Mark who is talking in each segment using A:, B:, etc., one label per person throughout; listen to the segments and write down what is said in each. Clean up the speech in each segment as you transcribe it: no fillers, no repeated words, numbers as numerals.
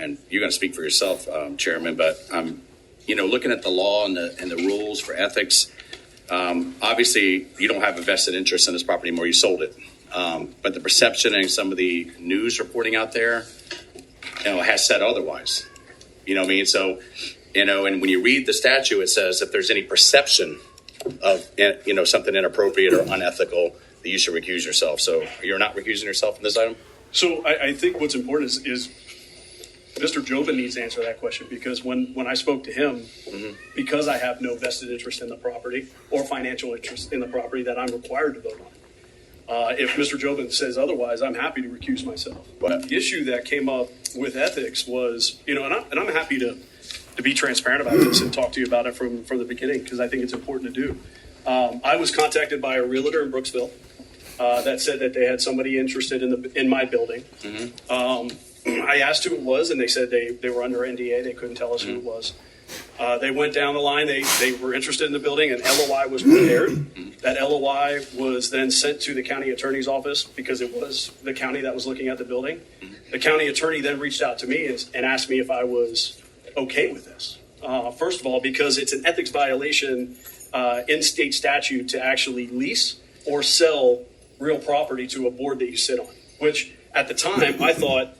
A: and you're going to speak for yourself, Chairman, but looking at the law and the rules for ethics, obviously you don't have a vested interest in this property anymore. You sold it, but the perception and some of the news reporting out there, has said otherwise. You know what I mean? So, and when you read the statute, it says if there's any perception of something inappropriate or unethical, that you should recuse yourself. So you're not recusing yourself in this item?
B: So I think what's important is Mr. Jobin needs to answer that question, because when I spoke to him, because I have no vested interest in the property or financial interest in the property that I'm required to vote on. If Mr. Jobin says otherwise, I'm happy to recuse myself. But the issue that came up with ethics was, and I'm happy to be transparent about this and talk to you about it from the beginning, because I think it's important to do. I was contacted by a realtor in Brooksville that said that they had somebody interested in my building. I asked who it was, and they said they were under NDA. They couldn't tell us who it was. They went down the line. They were interested in the building. An LOI was prepared. That LOI was then sent to the county attorney's office, because it was the county that was looking at the building. The county attorney then reached out to me and asked me if I was okay with this. First of all, because it's an ethics violation in state statute to actually lease or sell real property to a board that you sit on, which at the time I thought,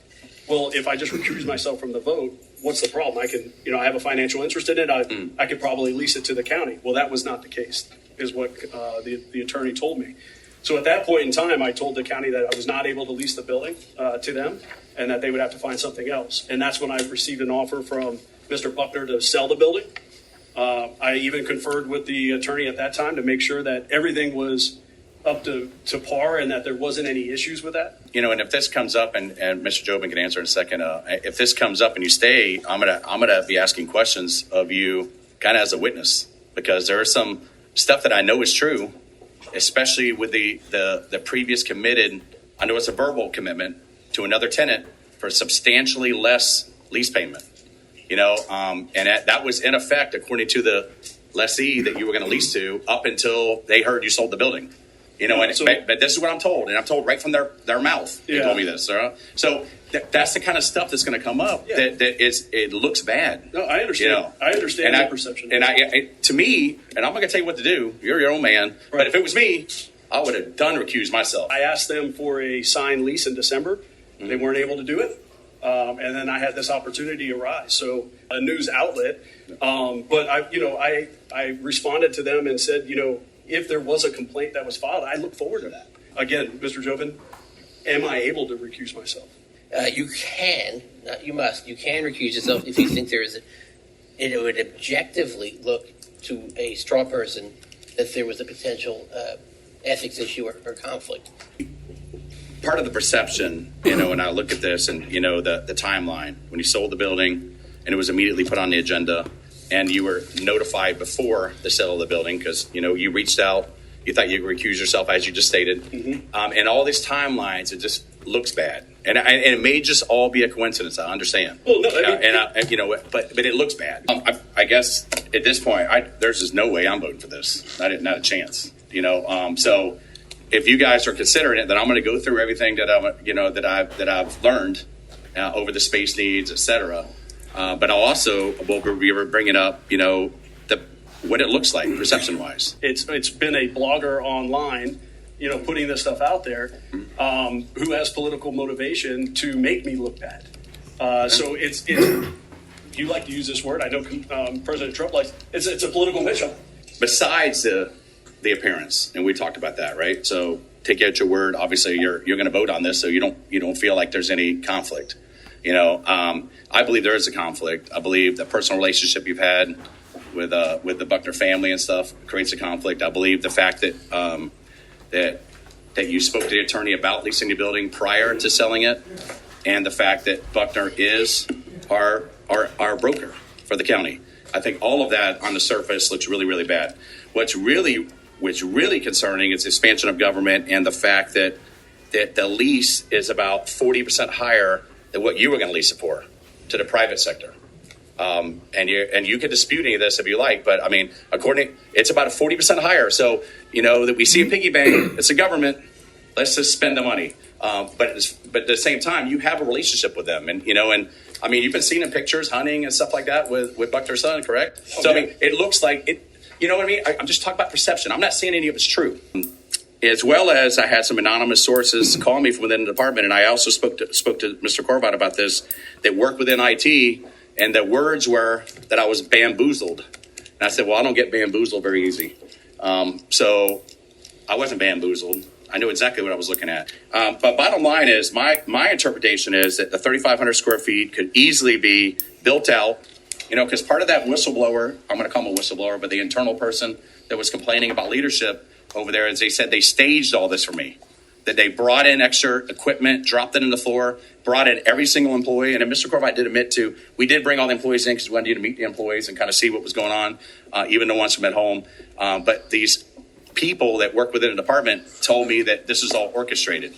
B: well, if I just recuse myself from the vote, what's the problem? I can, I have a financial interest in it. I could probably lease it to the county. Well, that was not the case, is what the attorney told me. So at that point in time, I told the county that I was not able to lease the building to them, and that they would have to find something else. And that's when I received an offer from Mr. Buckner to sell the building. I even conferred with the attorney at that time to make sure that everything was up to par and that there wasn't any issues with that.
A: And if this comes up, and Mr. Jobin can answer in a second, if this comes up and you stay, I'm gonna be asking questions of you kind of as a witness, because there is some stuff that I know is true, especially with the previous committed, I know it's a verbal commitment to another tenant for substantially less lease payment. And that was in effect, according to the lessee that you were going to lease to, up until they heard you sold the building. But this is what I'm told, and I'm told right from their mouth. They told me this. So that's the kind of stuff that's going to come up. Yeah. It looks bad.
B: No, I understand. I understand that perception.
A: And to me, and I'm not going to tell you what to do. You're your own man. Right. But if it was me, I would have recused myself.
B: I asked them for a signed lease in December. They weren't able to do it. And then I had this opportunity arise. So a news outlet, but I responded to them and said, if there was a complaint that was filed, I look forward to that. Again, Mr. Jobin, am I able to recuse myself?
C: You can, not you must. You can recuse yourself if you think it would objectively look to a straw person that there was a potential ethics issue or conflict.
A: Part of the perception, when I look at this and, the timeline, when you sold the building and it was immediately put on the agenda and you were notified before the sale of the building because, you reached out, you thought you could recuse yourself, as you just stated. And all these timelines, it just looks bad. And it may just all be a coincidence. I understand.
B: Well, no,
A: but it looks bad. I guess at this point, there's just no way I'm voting for this. Not a chance. So if you guys are considering it, then I'm going to go through everything that I've learned over the space needs, et cetera. But I'll also will be bringing up, what it looks like perception wise.
B: It's been a blogger online, putting this stuff out there, who has political motivation to make me look bad. So it's you like to use this word. I know President Trump likes. It's a political mission.
A: Besides the appearance, and we talked about that, right? So take out your word. Obviously, you're going to vote on this, so you don't feel like there's any conflict. I believe there is a conflict. I believe the personal relationship you've had with the Buckner family and stuff creates a conflict. I believe the fact that that you spoke to the attorney about leasing the building prior to selling it, and the fact that Buckner is our broker for the county. I think all of that on the surface looks really, really bad. What's really concerning is the expansion of government and the fact that the lease is about 40% higher than what you were going to lease it for to the private sector. And you can dispute any of this if you like, but I mean, it's about a 40% higher. So, that we see a piggy bank, it's a government, let's just spend the money. But at the same time, you have a relationship with them, and I mean, you've been seeing in pictures, hunting and stuff like that with Buckner's son, correct?
B: Oh,
A: So,
B: yeah.
A: I mean, it looks like it, you know what I mean? I'm just talking about perception. I'm not saying any of it's true. As well as I had some anonymous sources call me from within the department, and I also spoke to Mr. Corbat about this, that work within IT, and the words were that I was bamboozled. And I said, well, I don't get bamboozled very easy. So I wasn't bamboozled. I knew exactly what I was looking at. But bottom line is, my interpretation is that the 3,500 square feet could easily be built out, you know, because part of that whistleblower, I'm going to call him a whistleblower, but the internal person that was complaining about leadership over there, is they said they staged all this for me, that they brought in extra equipment, dropped it in the floor, brought in every single employee. And then Mr. Corbat did admit to, we did bring all the employees in because we wanted you to meet the employees and kind of see what was going on, even the ones from at home. But these people that work within the department told me that this is all orchestrated.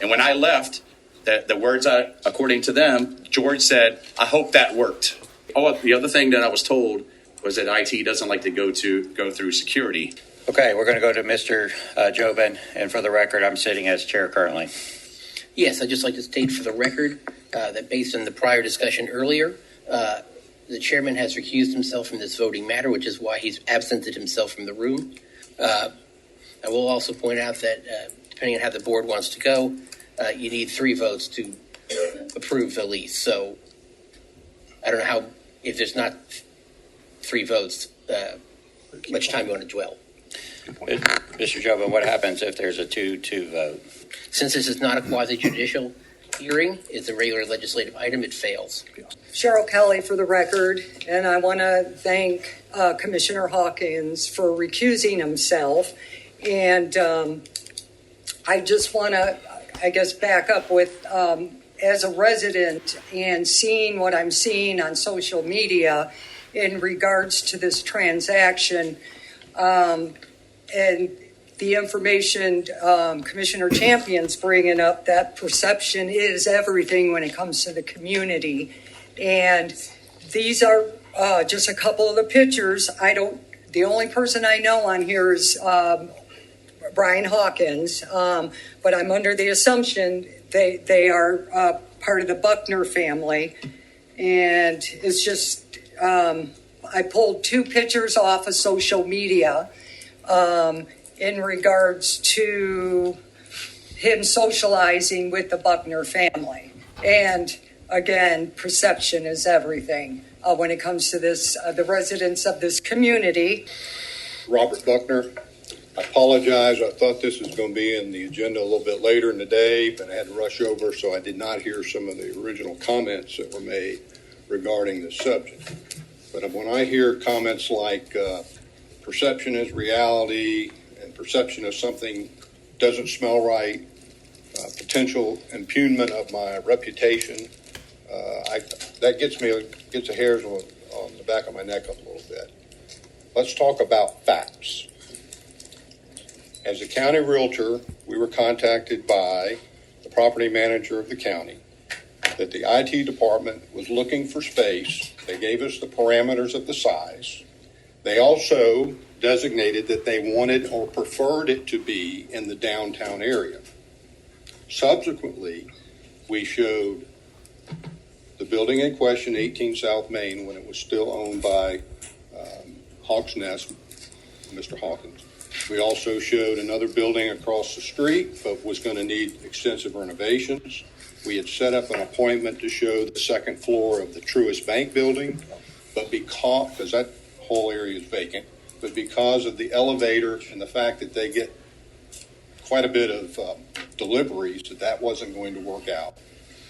A: And when I left, the words, according to them, George said, I hope that worked. Oh, the other thing that I was told was that IT doesn't like to go through security.
D: Okay, we're going to go to Mr. Jobin, and for the record, I'm sitting as chair currently.
C: Yes, I'd just like to state for the record that based on the prior discussion earlier, the chairman has recused himself from this voting matter, which is why he's absented himself from the room. I will also point out that depending on how the board wants to go, you need 3 votes to approve the lease. So I don't know how, if there's not 3 votes, much time you want to dwell.
D: Mr. Jobin, what happens if there's a 2-2 vote?
C: Since this is not a quasi-judicial hearing, it's a regular legislative item, it fails.
E: Cheryl Kelly for the record, and I want to thank Commissioner Hawkins for recusing himself. And I just want to, I guess, back up with, as a resident and seeing what I'm seeing on social media in regards to this transaction, and the information Commissioner Champion's bringing up, that perception is everything when it comes to the community. And these are just a couple of the pictures. The only person I know on here is Brian Hawkins, but I'm under the assumption they are part of the Buckner family. And it's just, I pulled 2 pictures off of social media in regards to him socializing with the Buckner family. And again, perception is everything when it comes to this, the residents of this community.
F: Robert Buckner. I apologize. I thought this was going to be in the agenda a little bit later in the day, but I had to rush over, so I did not hear some of the original comments that were made regarding the subject. But when I hear comments like perception is reality and perception of something doesn't smell right, potential impugnment of my reputation, that gets the hairs on the back of my neck up a little bit. Let's talk about facts. As a county realtor, we were contacted by the property manager of the county that the IT department was looking for space. They gave us the parameters of the size. They also designated that they wanted or preferred it to be in the downtown area. Subsequently, we showed the building in question, 18 South Main, when it was still owned by Hawks Nest, Mr. Hawkins. We also showed another building across the street, but was going to need extensive renovations. We had set up an appointment to show the second floor of the Truist Bank building, but because that whole area is vacant, but because of the elevator and the fact that they get quite a bit of deliveries, that wasn't going to work out.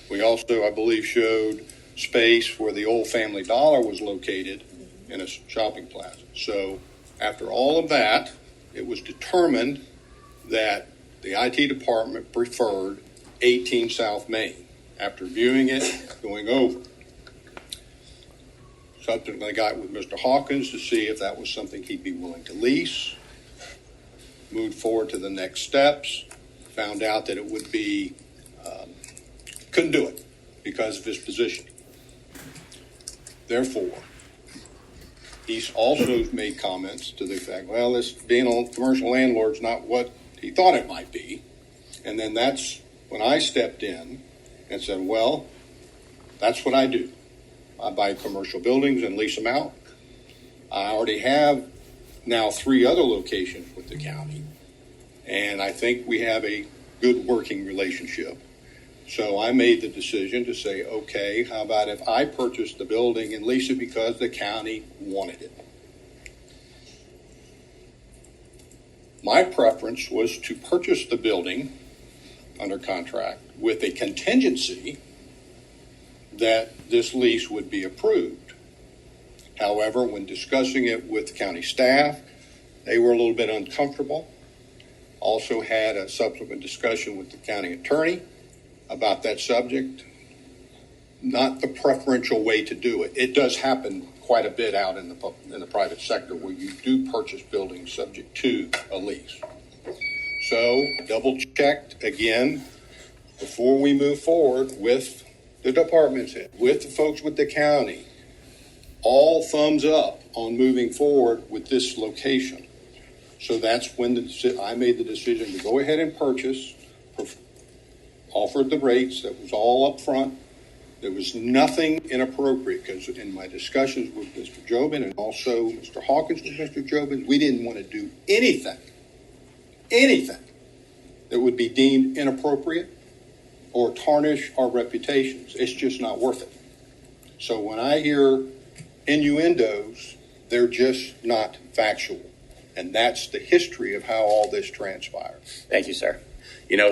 F: We also, I believe, showed space where the old Family Dollar was located in a shopping plaza. So after all of that, it was determined that the IT department preferred 18 South Main. After viewing it, going over, subsequently got with Mr. Hawkins to see if that was something he'd be willing to lease. Moved forward to the next steps. Found out that it would be, couldn't do it because of his position. Therefore, he's also made comments to the fact, well, this being a commercial landlord's not what he thought it might be. And then that's when I stepped in and said, well, That's what I do. I buy commercial buildings and lease them out. I already have now 3 other locations with the county, and I think we have a good working relationship. So I made the decision to say, okay, how about if I purchase the building and lease it because the county wanted it? My preference was to purchase the building under contract with a contingency that this lease would be approved. However, when discussing it with the county staff, they were a little bit uncomfortable. Also had a subsequent discussion with the county attorney about that subject. Not the preferential way to do it. It does happen quite a bit out in the private sector where you do purchase buildings subject to a lease. So double checked again before we move forward with the department's head, with the folks with the county, all thumbs up on moving forward with this location. So that's when I made the decision to go ahead and purchase, offered the rates, that was all up front. There was nothing inappropriate, because in my discussions with Mr. Jobin and also Mr. Hawkins with Mr. Jobin, we didn't want to do anything that would be deemed inappropriate or tarnish our reputations. It's just not worth it. So when I hear innuendos, they're just not factual. And that's the history of how all this transpired.
D: Thank you, sir.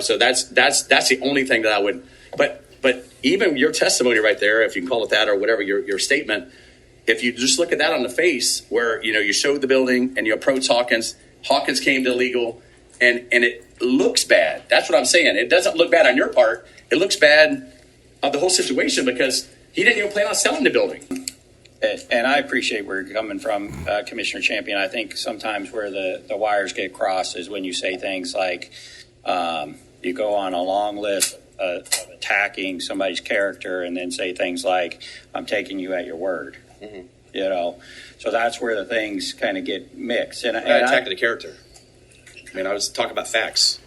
A: So that's the only thing that I would, but even your testimony right there, if you can call it that or whatever, your statement, if you just look at that on the face where, you showed the building and you approached Hawkins came to legal and it looks bad. That's what I'm saying. It doesn't look bad on your part. It looks bad of the whole situation because he didn't even plan on selling the building.
D: And I appreciate where you're coming from, Commissioner Champion. I think sometimes where the wires get crossed is when you say things like you go on a long list of attacking somebody's character and then say things like, I'm taking you at your word. Mm-hmm. So that's where the things kind of get mixed. And
A: I attacked the character. I was talking about facts.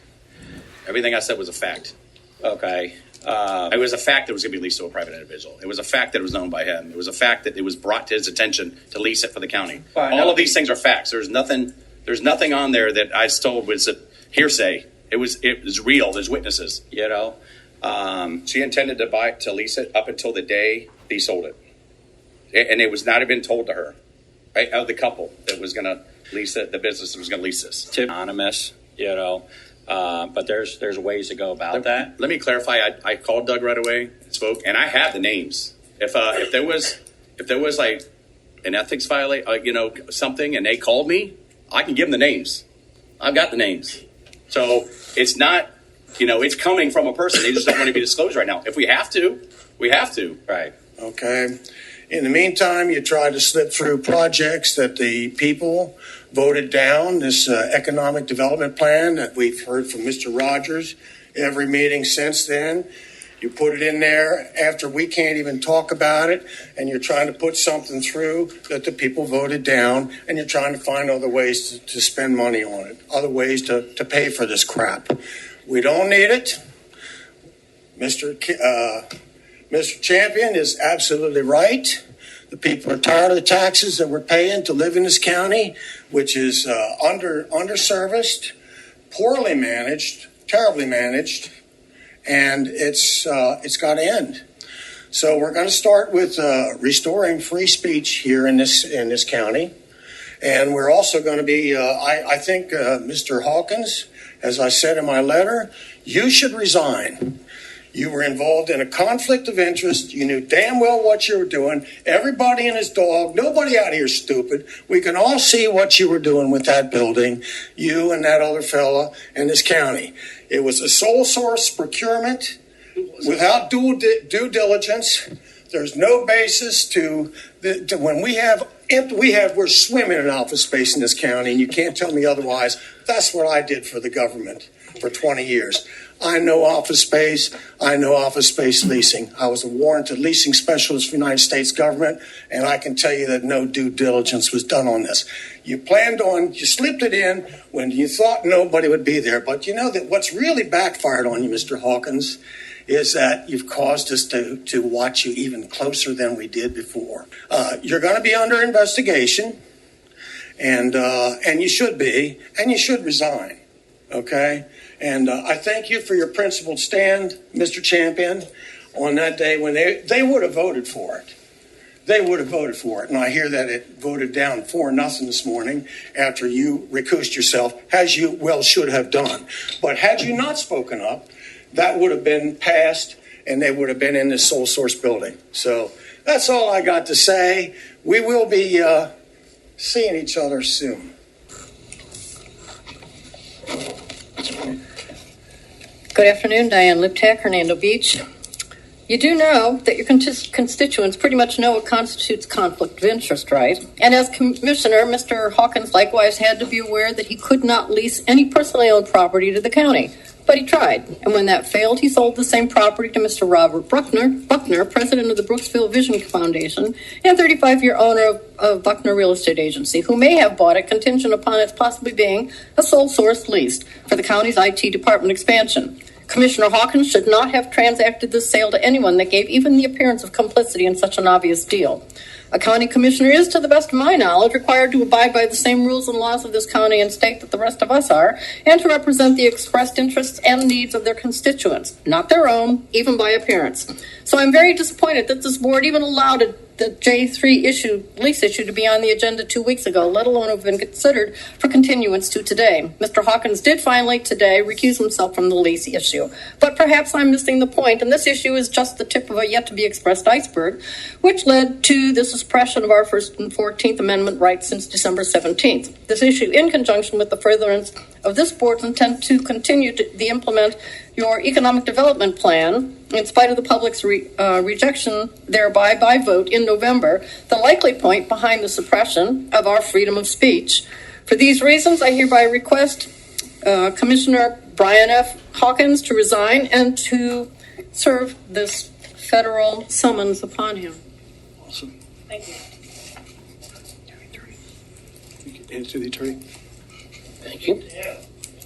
A: Everything I said was a fact.
D: Okay.
A: It was a fact that it was going to be leased to a private individual. It was a fact that it was known by him. It was a fact that it was brought to his attention to lease it for the county. All of these things are facts. There's nothing on there that I told was a hearsay. It was real. There's witnesses. She intended to lease it up until the day he sold it, and it was not even told to her, right? Of the couple that was going to lease it, the business that was going to lease this.
D: Anonymous, but there's ways to go about that.
A: Let me clarify. I called Doug right away, spoke, and I have the names. If there was like an ethics violation, something, and they called me, I can give them the names. I've got the names. So it's not, it's coming from a person. They just don't want to be disclosed right now. If we have to, we have to.
D: Right.
G: Okay. In the meantime, you try to slip through projects that the people voted down, this economic development plan that we've heard from Mr. Rogers every meeting since then. You put it in there after we can't even talk about it, and you're trying to put something through that the people voted down, and you're trying to find other ways to spend money on it, other ways to pay for this crap. We don't need it. Mr. Champion is absolutely right. The people are tired of the taxes that we're paying to live in this county, which is underserviced, poorly managed, terribly managed, and it's got to end. So we're going to start with restoring free speech here in this county, and we're also going to be. I think Mr. Hawkins, as I said in my letter, you should resign. You were involved in a conflict of interest. You knew damn well what you were doing. Everybody and his dog, nobody out here is stupid. We can all see what you were doing with that building, you and that other fella in this county. It was a sole source procurement without due diligence. There's no basis when we're swimming in office space in this county, and you can't tell me otherwise. That's what I did for the government for 20 years. I know office space. I know office space leasing. I was a warranted leasing specialist for the United States government, and I can tell you that no due diligence was done on this. You slipped it in when you thought nobody would be there. But you know that what's really backfired on you, Mr. Hawkins, is that you've caused us to watch you even closer than we did before. You're going to be under investigation, and you should be, and you should resign, okay? And I thank you for your principled stand, Mr. Champion, on that day when they would have voted for it. They would have voted for it. And I hear that it voted down 4-0 this morning after you recused yourself, as you well should have done. But had you not spoken up, that would have been passed and they would have been in this sole source building. So that's all I got to say. We will be seeing each other soon.
H: Good afternoon, Diane Liptak, Hernando Beach. You do know that your constituents pretty much know what constitutes conflict of interest, right? And as commissioner, Mr. Hawkins likewise had to be aware that he could not lease any personally owned property to the county. But he tried, and when that failed, he sold the same property to Mr. Robert Buckner, president of the Brooksville Vision Foundation and 35-year owner of Buckner Real Estate Agency, who may have bought it contingent upon its possibly being a sole source lease for the county's IT department expansion. Commissioner Hawkins should not have transacted this sale to anyone that gave even the appearance of complicity in such an obvious deal. A county commissioner is, to the best of my knowledge, required to abide by the same rules and laws of this county and state that the rest of us are, and to represent the expressed interests and needs of their constituents, not their own, even by appearance. So I'm very disappointed that this board even allowed the J3 lease issue to be on the agenda 2 weeks ago, let alone have been considered for continuance to today. Mr. Hawkins did finally today recuse himself from the lease issue. But perhaps I'm missing the point, and this issue is just the tip of a yet-to-be-expressed iceberg, which led to the suppression of our First and 14th Amendment rights since December 17th. This issue, in conjunction with the furtherance of this board's intent to continue to implement your economic development plan, in spite of the public's rejection thereby by vote in November, the likely point behind the suppression of our freedom of speech. For these reasons, I hereby request Commissioner Brian F. Hawkins to resign and to serve this federal summons upon him.
B: Awesome.
H: Thank you.
B: You can hand it to the attorney.
C: Thank you.
G: Yeah.